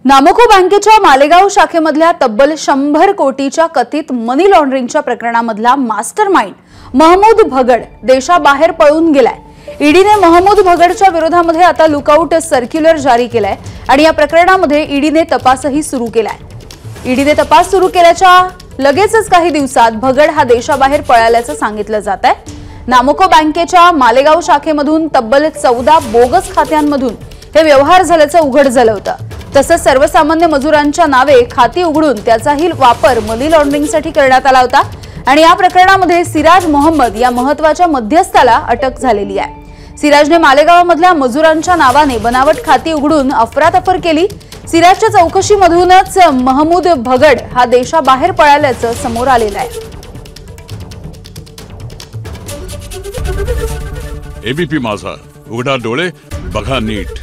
नामको बँकेच्या मालेगाव शाखेमधल्या तब्बल 100 कोटीच्या कथित मनी लॉन्ड्रिंगच्या प्रकरणामधला मास्टरमाइंड महमूद भगड देशाबाहेर पळून गेलाय। ईडीने महमूद भगडच्या विरोधामध्ये आता लुकआउट सर्क्युलर जारी केलाय आणि या प्रकरणामध्ये ईडीने तपासही सुरू केलाय। ईडीने तपास सुरू केल्याच्या लगेचच काही दिवसात भगड हा देशाबाहेर पळाल्याचं सांगितलं जातंय। नामको बँकेच्या मालेगाव शाखेमधून तब्बल 14 बोगस खात्यांमधून हे व्यवहार झाल्याचं उघड झालं होतं। तसंच सर्वसामान्य मजुरांच्या नावे खाती उघडून त्याचाही वापर मनी लॉन्ड्रिंगसाठी करण्यात आला होता आणि या प्रकरणामध्ये सिराज मोहम्मद या महत्त्वाच्या मध्यस्थाला अटक झालेली आहे। सिराजने मालेगावमधल्या मजुरांच्या नावाने बनावट खाती उघडून अफरातफर केली। सिराजच्या चौकशीमधूनच महमूद भगड हा देशाबाहेर पळाल्याचं समोर आलेलं आहे। एबीपी माझा, उघडा डोळे बघा नीट।